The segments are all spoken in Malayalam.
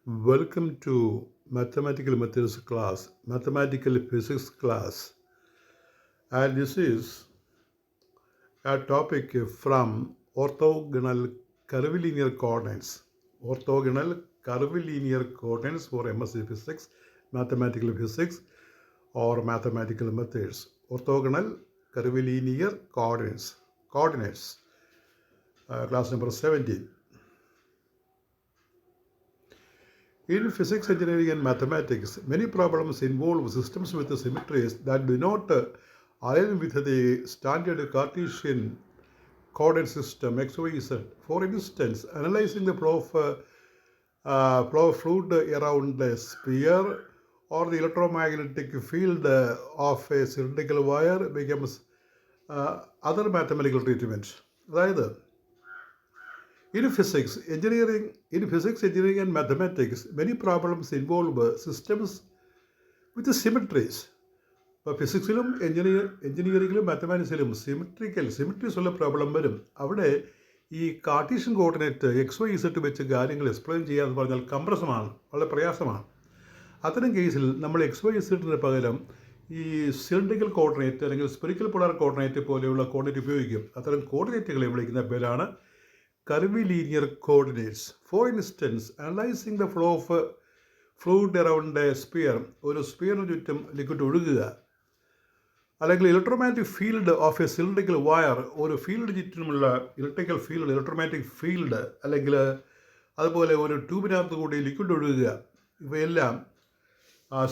Welcome to Mathematical Methods class, Mathematical Physics class. And this is a topic from orthogonal curvilinear coordinates. Orthogonal curvilinear coordinates for MSc Physics, Mathematical Physics, or Mathematical Methods. Orthogonal curvilinear coordinates. Class number 17. In physics, engineering, and mathematics, many problems involve systems with symmetries that do not align with the standard Cartesian coordinate system x, y, z. For instance, analyzing the flow of fluid around a sphere or the electromagnetic field of a cylindrical wire becomes other mathematical treatment. അതായത് In physics, engineering and mathematics, many problems involve systems with symmetries. ഇപ്പോൾ ഫിസിക്സിലും എഞ്ചിനീയറിംഗിലും മാത്തമാറ്റിക്സിലും സിമെട്രീസ് ഉള്ള പ്രോബ്ലം വരും. അവിടെ ഈ cartesian coordinate x y z വെച്ച് കാര്യങ്ങൾ എക്സ്പ്ലെയിൻ ചെയ്യുക എന്ന് പറഞ്ഞാൽ കംപ്രസമാണ്, വളരെ പ്രയാസമാണ്. അത്തരം കേസിൽ നമ്മൾ എക്സ് വൈ ഇസഡിന് പകരം ഈ സിലിണ്ടറിക്കൽ കോർഡിനേറ്റ് അല്ലെങ്കിൽ സ്പെറിക്കൽ പോളാർ കോർഡിനേറ്റ് പോലെയുള്ള കോർഡിനേറ്റ് ഉപയോഗിക്കും. അത്തരം കോർഡിനേറ്റുകളെ വിളിക്കുന്ന പേരാണ് curvilinear coordinates. For instance, analyzing the flow of fluid around a sphere, ഒരു സ്പിയറിന് ചുറ്റും ലിക്വിഡ് ഒഴുകുക, അല്ലെങ്കിൽ electromagnetic field of a cylindrical wire, ഒരു ഫീൽഡ് ചുറ്റുമുള്ള ഇലക്ട്രോമാഗ്നറ്റിക് ഫീൽഡ്, അല്ലെങ്കിൽ അതുപോലെ ഒരു ട്യൂബിനകത്ത് കൂടി ലിക്വിഡ് ഒഴുകുക, ഇവയെല്ലാം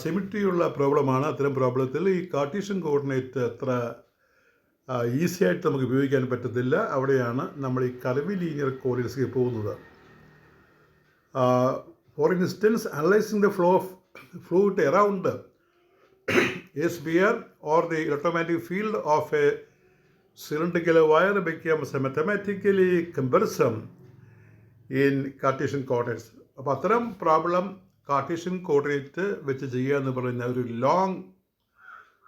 സിമിട്രിയുള്ള പ്രോബ്ലമാണ്. അത്തരം പ്രോബ്ലത്തിൽ ഈ കാർട്ടീഷ്യൻ കോർഡിനേറ്റ് അത്ര ഈസി ആയിട്ട് നമുക്ക് ഉപയോഗിക്കാൻ പറ്റത്തില്ല. അവിടെയാണ് നമ്മൾ ഈ കർവിലീനിയർ കോർഡിനേറ്റ്സിൽ പോകുന്നത്. For instance, analysing the flow of fluid around a sphere or the electromagnetic field of a cylindrical wire becomes mathematically cumbersome in Cartesian coordinates. അപ്പോൾ അത്തരം പ്രോബ്ലം കാർട്ടീഷ്യൻ കോർഡിനേറ്റ് വെച്ച് ചെയ്യുക എന്ന് പറയുന്ന ഒരു ലോങ്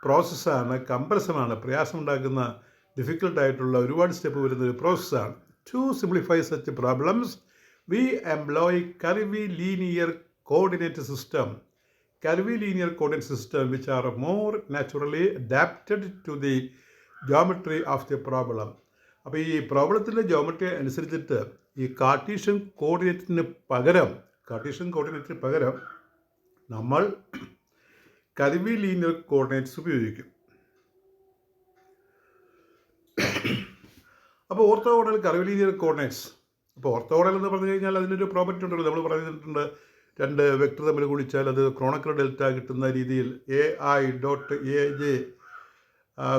പ്രോസസ്സാണ്, കംപ്രസമാണ്, പ്രയാസമുണ്ടാക്കുന്ന ഡിഫിക്കൽട്ടായിട്ടുള്ള ഒരുപാട് സ്റ്റെപ്പ് വരുന്ന ഒരു പ്രോസസ്സാണ്. To simplify such problems we employ curvilinear coordinate system which are more naturally adapted to the geometry of the problem. അപ്പോൾ ഈ പ്രോബ്ലത്തിൻ്റെ ജോമെട്രി അനുസരിച്ചിട്ട് ഈ കാർട്ടീഷ്യൻ കോർഡിനേറ്റിന് പകരം നമ്മൾ കർവിലീനിയർ കോർഡിനേറ്റ്സ് ഉപയോഗിക്കും. അപ്പോൾ ഓർത്തോഗണൽ കർവിലീനിയർ കോർഡിനേറ്റ്സ്, അപ്പോൾ ഓർത്തോഗണൽ എന്ന് പറഞ്ഞു കഴിഞ്ഞാൽ അതിനൊരു പ്രോപ്പർട്ടി ഉണ്ടല്ലോ, നമ്മൾ പറഞ്ഞിട്ടുണ്ട്. രണ്ട് വെക്ടർ തമ്മിൽ ഗുണിച്ചാൽ അത് ക്രോണക്കൽ ഡെൽറ്റ കിട്ടുന്ന രീതിയിൽ AI.AJ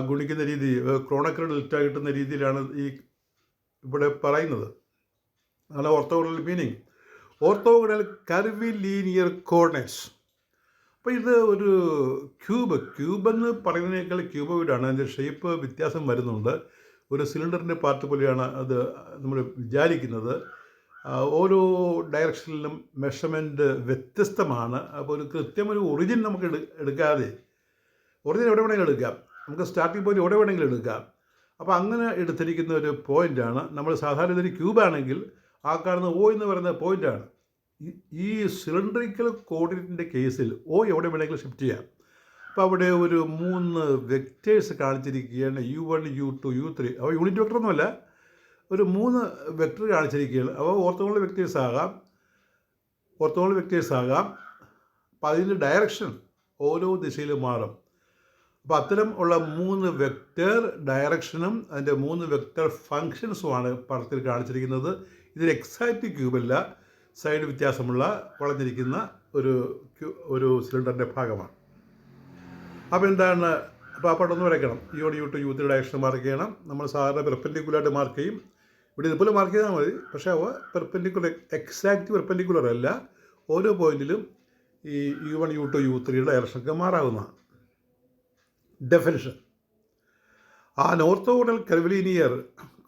ഗുണിക്കുന്ന രീതി, ക്രോണക്കൽ ഡെൽറ്റ കിട്ടുന്ന രീതിയിലാണ് ഈ ഇവിടെ പറയുന്നത്. അതാണ് orthogonal meaning. Orthogonal curvilinear coordinates. അപ്പോൾ ഇത് ഒരു ക്യൂബ് എന്ന് പറയുന്നതിനേക്കാൾ ക്യൂബോയിഡാണ്. അതിൻ്റെ ഷേപ്പ് വ്യത്യാസം വരുന്നുണ്ട്. ഒരു സിലിണ്ടറിൻ്റെ പാർട്ട് പോലെയാണ് അത് നമ്മൾ വിചാരിക്കുന്നത്. ഓരോ ഡയറക്ഷനിലും മെഷർമെൻറ്റ് വ്യത്യസ്തമാണ്. അപ്പോൾ ഒരു കൃത്യമൊരു ഒറിജിൻ നമുക്ക് എടുക്കാതെ, ഒറിജിൻ എവിടെ വേണമെങ്കിലും എടുക്കാം, നമുക്ക് സ്റ്റാർട്ടിംഗ് പോയിന്റ് എവിടെ വേണമെങ്കിലും എടുക്കാം. അപ്പോൾ അങ്ങനെ എടുത്തിരിക്കുന്ന ഒരു പോയിൻ്റാണ്. നമ്മൾ സാധാരണ ഇതൊരു ക്യൂബാണെങ്കിൽ ആ കാണുന്ന O എന്ന് പറയുന്ന പോയിൻ്റാണ്. ഈ സിലിണ്ടറിക്കൽ കോർഡിനേറ്റിൻ്റെ കേസിൽ O എവിടെ വേണമെങ്കിലും ഷിഫ്റ്റ് ചെയ്യാം. അപ്പോൾ അവിടെ ഒരു 3 വെക്റ്റേഴ്സ് കാണിച്ചിരിക്കുകയാണ്, U1, U2, U3. അപ്പോൾ യൂണിറ്റ് വെക്ടർ ഒന്നുമല്ല, ഒരു 3 വെക്ടർ കാണിച്ചിരിക്കുകയാണ്. അപ്പോൾ ഓർത്തോഗണൽ വെക്റ്റേഴ്സ് ആകാം. അപ്പോൾ അതിൻ്റെ ഡയറക്ഷൻ ഓരോ ദിശയിലും മാറും. അപ്പോൾ അത്തരം ഉള്ള 3 വെക്റ്റർ ഡയറക്ഷനും അതിൻ്റെ 3 വെക്റ്റർ ഫങ്ഷൻസുമാണ് പടത്തിൽ കാണിച്ചിരിക്കുന്നത്. ഇതൊരു എക്സാക്റ്റ് ക്യൂബല്ല, സൈഡ് വ്യത്യാസമുള്ള വളഞ്ഞിരിക്കുന്ന ഒരു സിലിണ്ടറിൻ്റെ ഭാഗമാണ്. അപ്പോൾ എന്താണ്, അപ്പോൾ ആ പടം ഒന്ന് വരയ്ക്കണം. U1, U2, U3 direction mark ചെയ്യണം. നമ്മൾ സാധാരണ പെർപെൻഡിക്കുലറായിട്ട് മാർക്ക് ചെയ്യും. ഇവിടെ ഇതുപോലെ മാർക്ക് ചെയ്താൽ മതി. പക്ഷേ അവ എക്സാക്റ്റ് പെർപെൻഡിക്കുലർ അല്ല. ഓരോ പോയിന്റിലും ഈ U1, U2, U3 ഡയറക്ഷനൊക്കെ മാറാവുന്നതാണ്. Definition: An orthogonal curvilinear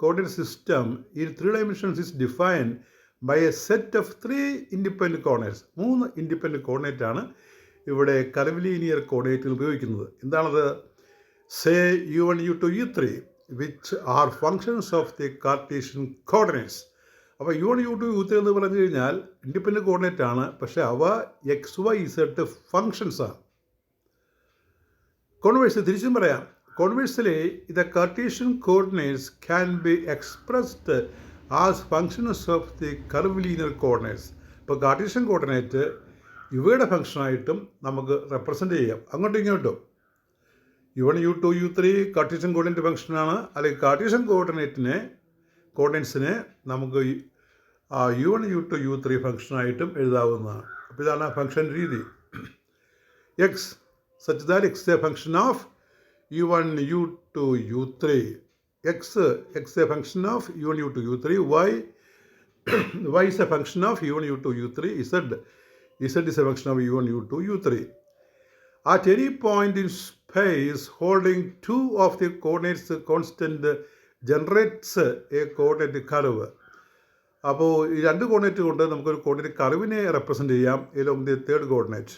coordinate system in 3 dimensions is defined by a set of 3 independent coordinates. 3 independent coordinate ആണ് ഇവിടെ കർവിലീനിയർ കോർഡിനേറ്റിൽ ഉപയോഗിക്കുന്നത്. എന്താണത്? Say U1, U2, U3 which are functions of the Cartesian coordinates. അപ്പോൾ U1, U2, U3 എന്ന് പറഞ്ഞു കഴിഞ്ഞാൽ ഇൻഡിപെൻഡൻറ്റ് കോർഡിനേറ്റ് ആണ്, പക്ഷേ അവ XYZ ഫങ്ഷൻസാണ്. കോൺവേഴ്സ് തിരിച്ചും പറയാം. കോൺവേഴ്സിലി the Cartesian coordinates can be expressed as functions of the curvilinear coordinates. ഇപ്പോൾ കാർട്ടീഷ്യൻ കോർഡിനേറ്റ് ഇവയുടെ ഫംഗ്ഷനായിട്ടും നമുക്ക് റെപ്രസെൻ്റ് ചെയ്യാം, അങ്ങോട്ടും ഇങ്ങോട്ടും. U1, U2, U3 Cartesian coordinate ഫംഗ്ഷനാണ്. അല്ലെങ്കിൽ കാർട്ടീഷ്യൻ കോർഡിനേറ്റ്സിനെ നമുക്ക് U1, U2, U3 ഫംഗ്ഷനായിട്ടും എഴുതാവുന്നതാണ്. അപ്പോൾ ഇതാണ് ഫംഗ്ഷൻ രീതി. X such that x is a function of U1, U2, U3. X is a function of U1, U2, U3. Y is a function of U1, U2, U3. Z is a function of U1, U2, U3. At any point in space holding two of the coordinates constant generates a coordinate curve. അപ്പോൾ ഈ രണ്ട് കോർഡിനേറ്റ് കൊണ്ട് നമുക്കൊരു കോർഡിനേറ്റ് കർവിനെ റെപ്രസെൻ്റ് ചെയ്യാം along the third coordinate.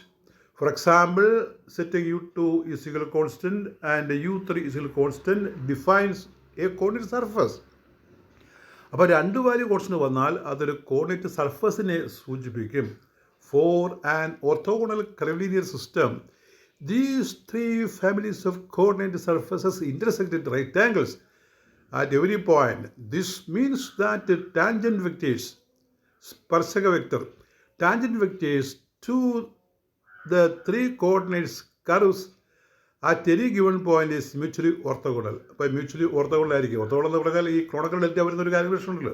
For example, setting U2 is equal to constant and U3 is equal to constant defines a coordinate surface. അപ്പോൾ രണ്ട് വാല്യൂ കോൺസ്റ്റന്റ് വന്നാൽ അതൊരു കോർഡിനേറ്റ് സർഫസിനെ സൂചിപ്പിക്കും. For an orthogonal curvilinear system, these three families of coordinate surfaces intersect at right angles at every point. This means that the tangent vectors, സ്പർശക vector, tangent vectors to the three coordinates curves at any given point is mutually orthogonal. അപ്പോൾ മ്യൂച്വലി ഓർത്തോഗണൽ ആയിരിക്കും. ഓർത്തോഗണൽ എന്ന് പറഞ്ഞാൽ ഈ ക്രോണക്കൽ ഡെൽറ്റ വരുന്നൊരു കാൽക്കുലേഷൻ ഉണ്ടല്ലോ,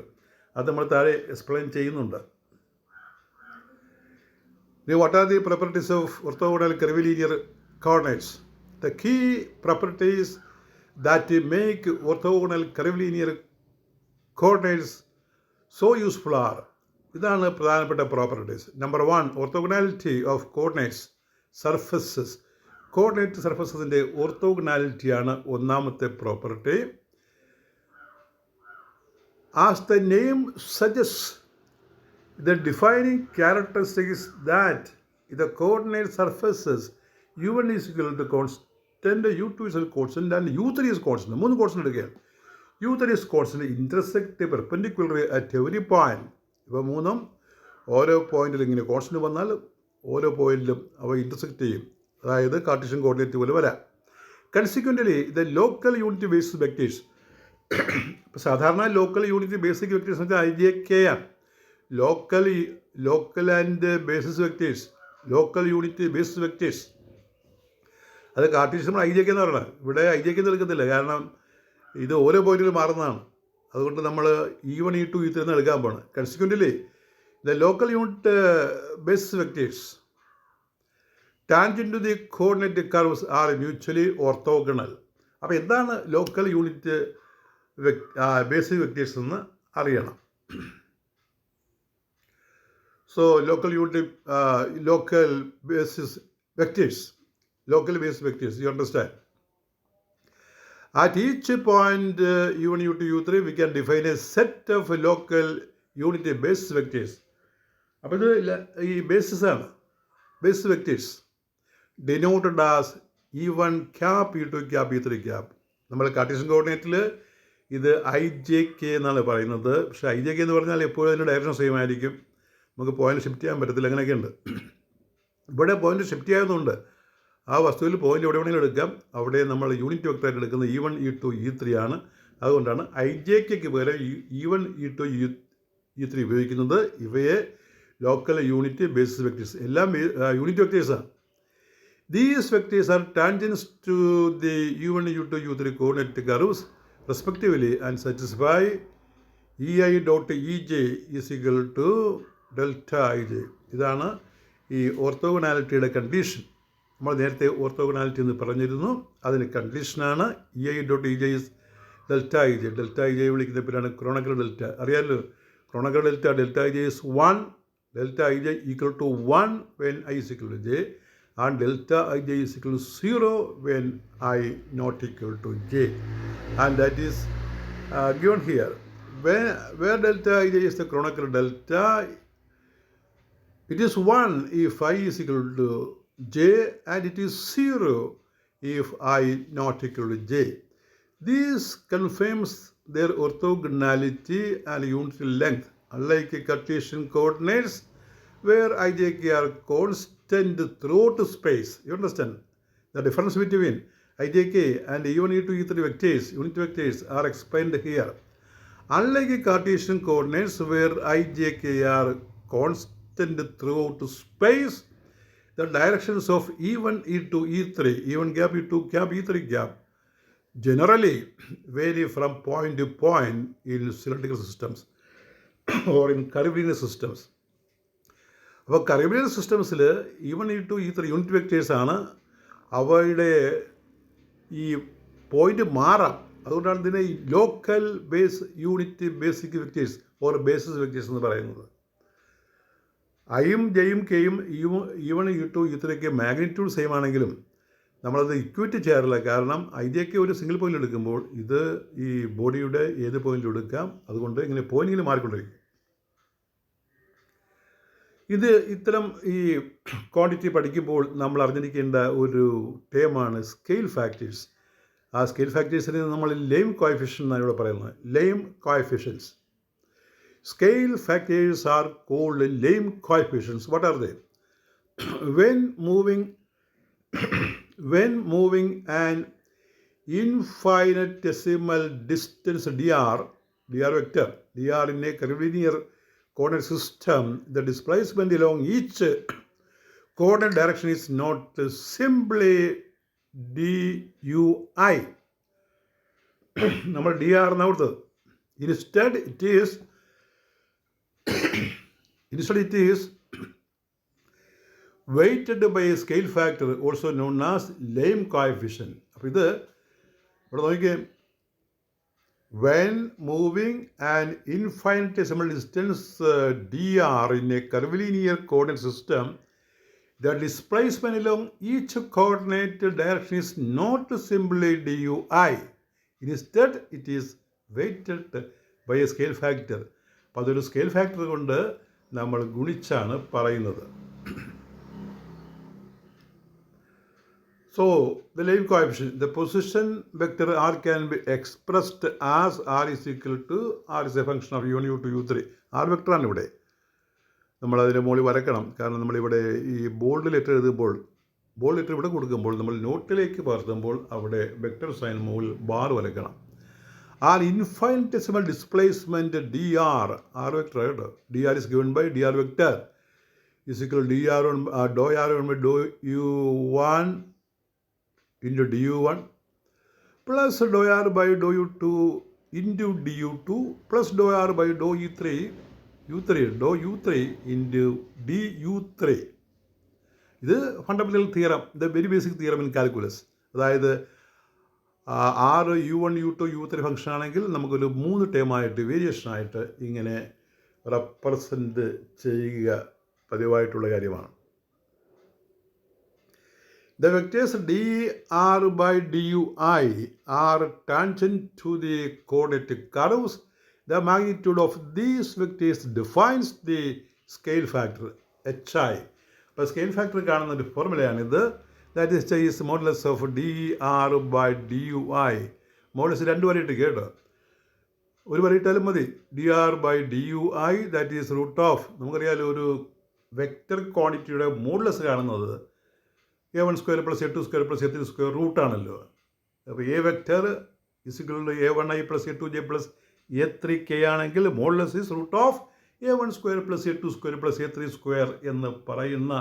അത് നമ്മൾ താഴെ എക്സ്പ്ലെയിൻ ചെയ്യുന്നുണ്ട്. What are the properties of orthogonal curvilinear coordinates? The key properties that make orthogonal curvilinear coordinates so useful are, ഇതാണ് പ്രധാനപ്പെട്ട properties. Number 1, orthogonality of coordinates surfaces. Coordinate സർഫസസിൻ്റെ ഓർത്തോഗണാലിറ്റിയാണ് ഒന്നാമത്തെ property. As the name suggest, the defining characteristic is that the coordinate surfaces U1 is equal to constant, U2 is equal to constant and U3 is constant. മൂന്ന് കോൺസ്റ്റന്റ് എടുക്കുകയാണ്. U3 is constant intersect perpendicularly at every point. ഇവ മൂന്നും ഓരോ പോയിന്റിലും ഇങ്ങനെ കോൺസ്റ്റന്റ് വന്നാൽ ഓരോ പോയിന്റിലും അവ ഇൻ്റർസെക്റ്റ് ചെയ്യും. അതായത് കാർട്ടീഷ്യൻ കോർഡിനേറ്റ് പോലെ വരാം. Consequently the local unit based vectors. ഇപ്പോൾ സാധാരണ ലോക്കൽ യൂണിറ്റ് ബേസിക് വെക്റ്റേഴ്സ് എന്ന് വെച്ചാൽ IJK ആണ്. Local and basis vectors, local unit based vectors, അത് കാർട്ടീഷ്യൻ നമ്മൾ IJK എന്ന് പറയണം. ഇവിടെ IJK എന്ന് എടുക്കത്തില്ല, കാരണം ഇത് ഓരോ പോയിന്റിലും മാറുന്നതാണ്. അതുകൊണ്ട് നമ്മൾ E1, E2, E3 എന്ന് എടുക്കാൻ പോകണം. Consequently the local unit base vectors tangent to the coordinate curves are mutually orthogonal. അപ്പോൾ എന്താണ് ലോക്കൽ യൂണിറ്റ് ബേസിക് വെക്റ്റേഴ്സ് എന്ന് അറിയണം. So local basis vectors, you understand. At each point U1, U2, U3 we can define a set of local unit base vectors. അപ്പോൾ ഇത് ഈ ബേസിസ് ആണ്, base vectors denoted as E1 cap, E2 cap, E3 cap. നമ്മൾ കാർട്ടീഷ്യൻ കോർഡിനേറ്റിൽ ഇത് IJK എന്നാണ് പറയുന്നത്. പക്ഷേ IJK എന്ന് പറഞ്ഞാൽ എപ്പോഴും അതിൻ്റെ ഡയറക്ഷൻ സെയിം ആയിരിക്കും, നമുക്ക് പോയിന്റ് ഷിഫ്റ്റ് ചെയ്യാൻ പറ്റത്തില്ല. അങ്ങനെയൊക്കെ ഉണ്ട്. ഇവിടെ പോയിന്റ് ഷിഫ്റ്റ് ചെയ്യാവുന്നതുകൊണ്ട് ആ വസ്തുവിൽ പോയിന്റ് എവിടെ വേണമെങ്കിലും എടുക്കാം. അവിടെ നമ്മൾ യൂണിറ്റ് വെക്ടറായിട്ട് എടുക്കുന്നത് E1, E2, E3 ആണ്. അതുകൊണ്ടാണ് IJKയ്ക്ക് പകരം E1, E2, E3 ഉപയോഗിക്കുന്നത്. ഇവയെ ലോക്കൽ യൂണിറ്റ് ബേസിസ് വെക്ടേഴ്സ്, എല്ലാം യൂണിറ്റ് വെക്ടേഴ്സാണ്. These vectors are tangents to the U1, U2, U3 coordinate curves respectively and satisfy EI dot EJ is equal to delta IJ. ഇതാണ് ഈ ഓർത്തോഗണാലിറ്റിയുടെ കണ്ടീഷൻ. നമ്മൾ നേരത്തെ ഓർത്തോഗണാലിറ്റി എന്ന് പറഞ്ഞിരുന്നു, അതിന് കണ്ടീഷനാണ് EI dot EJ is delta IJ. Delta IJ വിളിക്കുന്ന പേരാണ് ക്രോണക്കൽ ഡെൽറ്റ. അറിയാമല്ലോ, Kronecker delta IJ is 1, delta IJ equal to 1 when I is equal to J, and delta IJ is equal to 0 when I not equal to J, and that is given here. Where delta IJ is the Kronecker delta, it is 1 if I is equal to J, and it is 0 if I not equal to J. This confirms their orthogonality and unity length. unlike Cartesian coordinates where ijk are constant throughout space. You understand? The difference between ijk and e1, e2, e3 vectors, unit vectors, are explained here. Unlike Cartesian coordinates where ijk are constant throughout space, the directions of e1, e2, e3, e1 gap, e2 gap, e3 gap generally vary from point to point in cylindrical systems or in curvilinear systems. അപ്പോൾ കർവിലിയർ സിസ്റ്റംസിൽ E1, E2, E3 യൂണിറ്റ് വെക്റ്റേഴ്സാണ്. അവയുടെ ഈ പോയിന്റ് മാറാം. അതുകൊണ്ടാണ് ഇതിനെ local base unit basic vectors or basis vectors എന്ന് പറയുന്നത്. ഐയും ജെയും കെയും E1, E2, E3 ഒക്കെ മാഗ്നിറ്റ്യൂഡ് സെയിം ആണെങ്കിലും നമ്മളത് ഇക്വേറ്റ് ചെയ്യാറില്ല. കാരണം ഐജെക്ക് ഒരു സിംഗിൾ പോയിന്റ് എടുക്കുമ്പോൾ ഇത് ഈ ബോഡിയുടെ ഏത് പോയിന്റിൽ എടുക്കാം. അതുകൊണ്ട് ഇങ്ങനെ പോയിന്റിൽ മാറിക്കൊണ്ടിരിക്കും. ഇത് ഇത്തരം ഈ ക്വാണ്ടിറ്റി പഠിക്കുമ്പോൾ നമ്മൾ അറിഞ്ഞിരിക്കേണ്ട ഒരു ടേമാണ് സ്കെയിൽ ഫാക്ടേഴ്സ്. ആ സ്കെയിൽ ഫാക്ടേഴ്സിനെ നമ്മൾ ലെയിം കോഎഫിഷ്യൻ്റ് എന്നാണ് ഇവിടെ പറയുന്നത്. Lame coefficients. Scale factors are called Lame coefficients. What are they? When moving an infinitesimal distance dr vector, dr in a curvilinear coordinate system, the displacement along each coordinate direction is not simply dui. നമ്മൾ ഡി ആർ എന്ന് കൊടുത്തത്. Instead it is weighted by a scale factor also known as Lamb coefficient. അപ്പോൾ ഇത് ഇവിടെ നോക്കിയേ. When moving an infinitesimal distance dr in a curvilinear coordinate system, the displacement along each coordinate direction is not simply dui. Instead, it is weighted by a scale factor. അപ്പോൾ അതൊരു സ്കെയിൽ ഫാക്ടർ കൊണ്ട് നമ്മൾ ഗുണിച്ചാണ് പറയുന്നത്. So, the Lamb coefficient, the position vector r can be expressed as r is equal to r is a function of u1, u2, u3. r വെക്ടറാണ് ഇവിടെ. നമ്മളതിൻ്റെ മുകളിൽ വരക്കണം. കാരണം നമ്മളിവിടെ ഈ ബോൾഡ് ലെറ്റർ എഴുതുമ്പോൾ, ബോൾഡ് ലെറ്റർ ഇവിടെ കൊടുക്കുമ്പോൾ നമ്മൾ നോട്ടിലേക്ക് പകർത്തുമ്പോൾ അവിടെ വെക്ടർ സൈൻ മുകളിൽ ബാർ വരക്കണം. R infinitesimal displacement D R, R vector കേട്ടോ. D R is given by D R vector is equal D R on dou R on by Dr u1 into du1 plus dou r by dou u2 into du2 plus dou r by dou dou u3 into du3. ഇത് ഫണ്ടമെൻ്റൽ തിയറം, ഇത് very basic theorem in calculus. അതായത് R u1, u2, u3 function ആണെങ്കിൽ നമുക്കൊരു 3 ടേമായിട്ട് വേരിയേഷനായിട്ട് ഇങ്ങനെ റെപ്രസെൻ്റ് ചെയ്യുക പതിവായിട്ടുള്ള കാര്യമാണ്. The vectors dr by dui are tangent to the coordinate curves. The magnitude of these vectors defines the scale factor hi. അപ്പോൾ സ്കെയിൽ ഫാക്ടർ കാണുന്ന ഒരു ഫോർമുലയാണിത്. That is modulus of dr by dui. Modulus 2 വരെയിട്ട് കേട്ടോ. ഒരു വരെയിട്ടാലും മതി. dr by dui that is root of, നമുക്കറിയാലോ ഒരു വെക്റ്റർ ക്വാണ്ടിറ്റിയുടെ മോഡുലസ് കാണുന്നത് a1 square plus a2 square plus a3 square റൂട്ടാണല്ലോ. അപ്പോൾ A vector is equal to a1i plus a2j plus a3k ആണെങ്കിൽ modulus is root of a1 square plus a2 square plus a3 square എന്ന് പറയുന്ന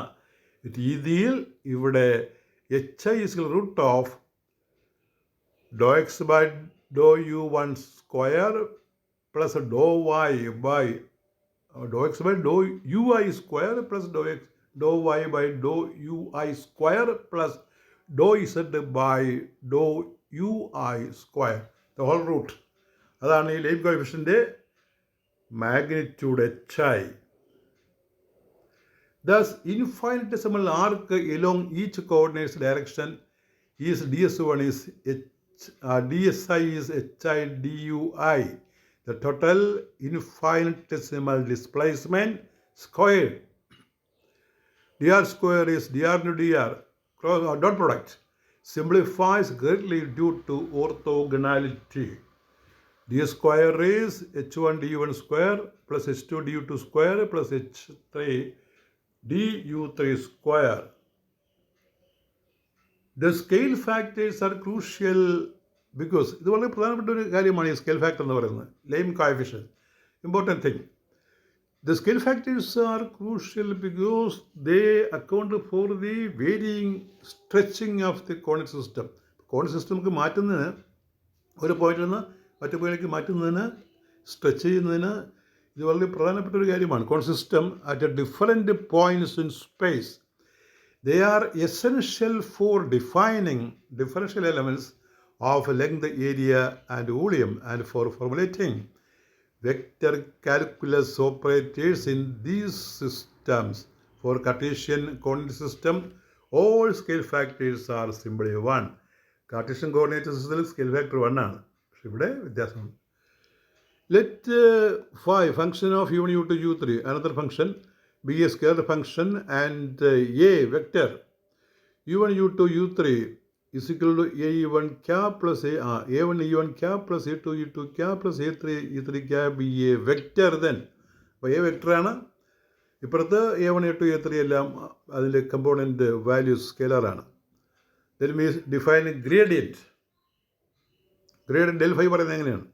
രീതിയിൽ ഇവിടെ hi is equal root of do x by Dr u1 square plus do y by do x by do ui square plus dou y by dou ui square plus dou z by dou ui square, the whole root. അതാണ് ഈ ലെയിം കോഎഫിഷ്യൻ്റെ magnitude hi. Thus, infinitesimal arc along each coordinate's direction is ds1 is dsi is hi dui. The total infinitesimal displacement squared. dr square is dr into dr, dot product, simplifies greatly due to orthogonality. d square is h1 du1 square plus h2 du2 square plus h3 du3 square. The scale factors are crucial because ഇത് വളരെ പ്രധാനപ്പെട്ട ഒരു കാര്യമാണ് ഈ സ്കെയിൽ ഫാക്ടർ എന്ന് പറയുന്നത്. Lame coefficient, important thing. The scale factors are crucial because they account for the varying stretching of the coordinate system. Coordinate system നമുക്ക് മാറ്റുന്നതിന്, ഒരു പോയിന്റിൽ നിന്ന് മറ്റു പോയിന്റിലേക്ക് മാറ്റുന്നതിന്, സ്ട്രെച്ച് ചെയ്യുന്നതിന് ഇത് വളരെ പ്രധാനപ്പെട്ട ഒരു കാര്യമാണ്. Coordinate system at A different points in space. They are essential for defining differential elements of length, area and volume and for formulating vector calculus operators in these systems. For Cartesian coordinate system, all scale factors are simply 1. Cartesian coordinate system scale factor 1 ആണ്. പക്ഷെ ഇവിടെ വ്യത്യാസമുണ്ട്. Let phi function of u1 u2 u3 another function be a scalar function and a vector u1 u2 u3 is equal to a1 cap plus a1 e1 cap plus a2 e2 cap plus a3 e3 cap be a vector then. അപ്പോൾ a വെക്ടർ ആണ്. ഇപ്പുറത്ത് a1 a2 a3 എല്ലാം അതിൻ്റെ കമ്പോണൻറ്റ് വാല്യൂസ് സ്കെയിലറാണ്. Then we define gradient. Gradient del phi പറയുന്നത് എങ്ങനെയാണ്?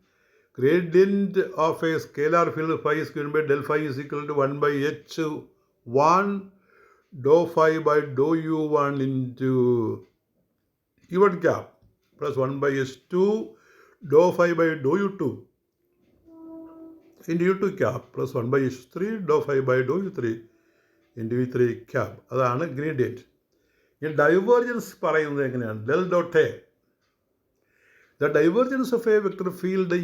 Gradient of a scalar field phi is given by del phi is equal to 1 by h1 dou phi by dou u1 into u1 cap plus 1 by h2 dou phi by dou u2 into u2 cap plus 1 by h3 dou phi by dou u3 into u3 cap. അതാണ് ഗ്രേഡിയൻറ്റ്. ഈ ഡൈവേർജൻസ് പറയുന്നത് എങ്ങനെയാണ്? del dot a. The divergence of a vector field A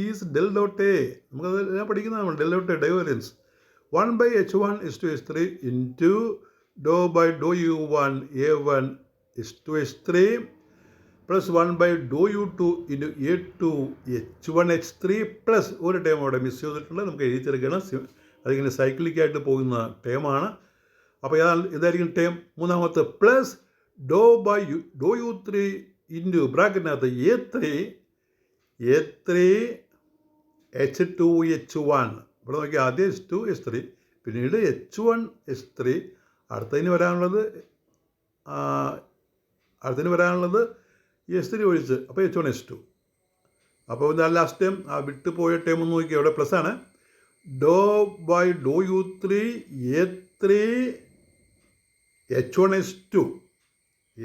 is del dot A. നമുക്കത് ഞാൻ പഠിക്കുന്നതാണ് del dot A divergence. 1 by h1 is to h3 into dou by dou u1 a1 is to h3 plus 1 by dou u2 into a2 h1 h3 plus ഒരു ടേം അവിടെ മിസ് ചെയ്തിട്ടുണ്ട്, നമുക്ക് എഴുതി ചേർക്കണം. അതിങ്ങനെ സൈക്ലിക്കായിട്ട് പോകുന്ന ടേമാണ്. അപ്പോൾ ഇതായിരിക്കും ടേം. മൂന്നാമത്തെ plus dou by dou u3 into ബ്രാക്കറ്റിനകത്ത് a3 h2 h1. ഇവിടെ നോക്കി ആദ്യം h2 h3 പിന്നീട് h1 h3 അടുത്തതിന് വരാനുള്ളത് h3 ഒഴിച്ച് അപ്പോൾ h1 h2. അപ്പോൾ ലാസ്റ്റ് ടൈം ആ വിട്ട് പോയ ടൈം ഒന്ന് നോക്കി അവിടെ പ്ലസ് ആണ്. dou by dou u3 a3 h1 h2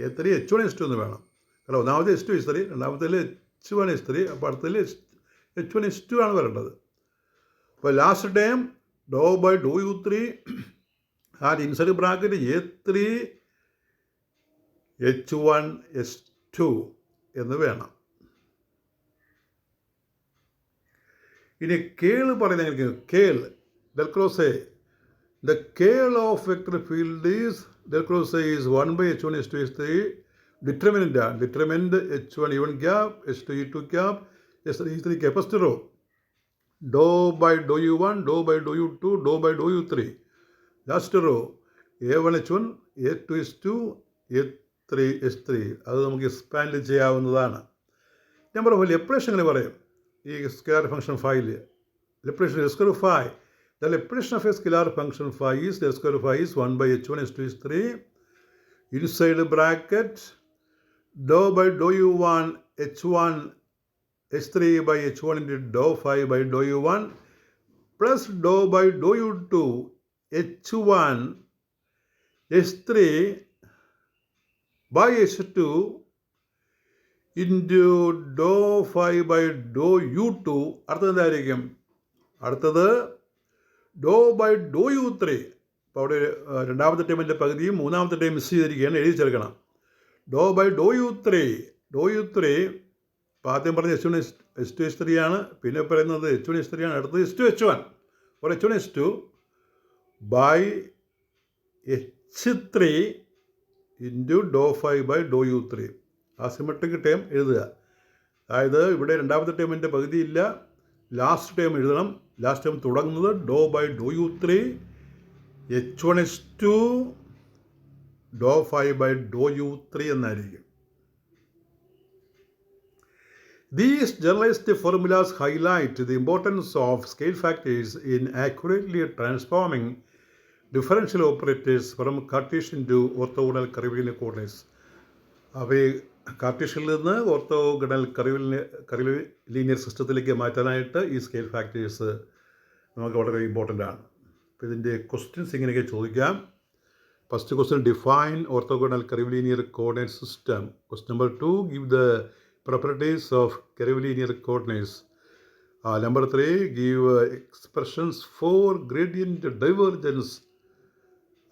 a3 h1 h2 എന്ന് വേണം. അല്ല, ഒന്നാമത്തെ h2 h3, രണ്ടാമത്തേൽ h1 h3, അപ്പോൾ അടുത്തതിൽ h1 h2 ആണ് വരേണ്ടത്. അപ്പോൾ last time dou by dou u3 and inside bracket a3 h1 h2 എന്ന് വേണം. ഇനി കേൾ പറയുന്നത് കേൾ del cross A. The curl of vector field is del cross A is 1 by h1 h2 h3. Determinant h1 e1 cap h2 e2 cap h3 e3 cap. First row dou by dou u1 dou by dou u2 dou by dou u3. Last row a1 h1 a2 h2 a3 h3. അത് നമുക്ക് എക്സ്പാൻഡ് ചെയ്യാവുന്നതാണ്. നമ്പർ ഓഫ് ലെപ്രേഷൻ എങ്ങനെ പറയും ഈ സ്കെയിലാർ ഫംഗ്ഷൻ ഫൈയിൽ? Laplacian square phi. The Laplacian of a scalar function phi is del square phi is 1 by h1 h2 h3 inside bracket dou by dou u1 h1 h3 by h1 into dou phi by dou u1 plus dou by dou u2 h1 h3 by h2 into dou phi by dou u2. അടുത്തത് എന്തായിരിക്കും? അടുത്തത് ഡോ ബൈ ഡോ u3. അപ്പോൾ അവിടെ രണ്ടാമത്തെ ടൈമിൻ്റെ പകുതിയും മൂന്നാമത്തെ ടൈം മിസ് ചെയ്തിരിക്കുകയാണ്, എഴുതി ചേർക്കണം. ഡോ ബൈ ഡോ u3 ഇപ്പോൾ ആദ്യം പറഞ്ഞ h1 h2 h3 ആണ്, പിന്നെ പറയുന്നത് h1 h3 ആണ്, അടുത്തത് h2 h1 or h1 h2 by h3 into dou phi by dou u3. ആ സിമെട്രിക് ടൈം എഴുതുക. അതായത് ഇവിടെ രണ്ടാമത്തെ ടൈമിൻ്റെ പകുതിയില്ല, ലാസ്റ്റ് ടൈം എഴുതണം. ലാസ്റ്റ് ടൈം തുടങ്ങുന്നത് dou by dou u3 h1 h2 dou phi by dou u3 എന്നായിരിക്കും. These generalized formulas highlight the importance of scale factors in accurately transforming differential operators from Cartesian to orthogonal curvilinear coordinates. അവയെ കാർട്ടീഷ്യനിൽ നിന്ന് ഓർത്തോഗണൽ കർവിലീനിയർ സിസ്റ്റത്തിലേക്ക് മാറ്റാനായിട്ട് ഈ സ്കെയിൽ ഫാക്ടേഴ്സ് നമുക്ക് വളരെ ഇമ്പോർട്ടൻ്റ് ആണ്. അപ്പോൾ ഇതിൻ്റെ ക്വസ്റ്റ്യൻസ് ഇങ്ങനെയൊക്കെ ചോദിക്കാം. First question, define orthogonal curvilinear coordinate system. Question number 2, give the properties of curvilinear coordinates. Number 3, give expressions for gradient divergence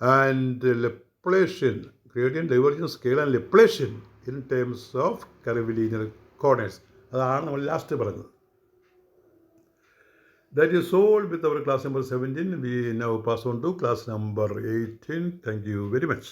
and Laplacian, gradient divergence, scale and Laplacian in terms of curvilinear coordinates. അതാണ് നമ്മൾ ലാസ്റ്റ് പറഞ്ഞത്. That is all with our class number 17. We now pass on to class number 18. Thank you very much.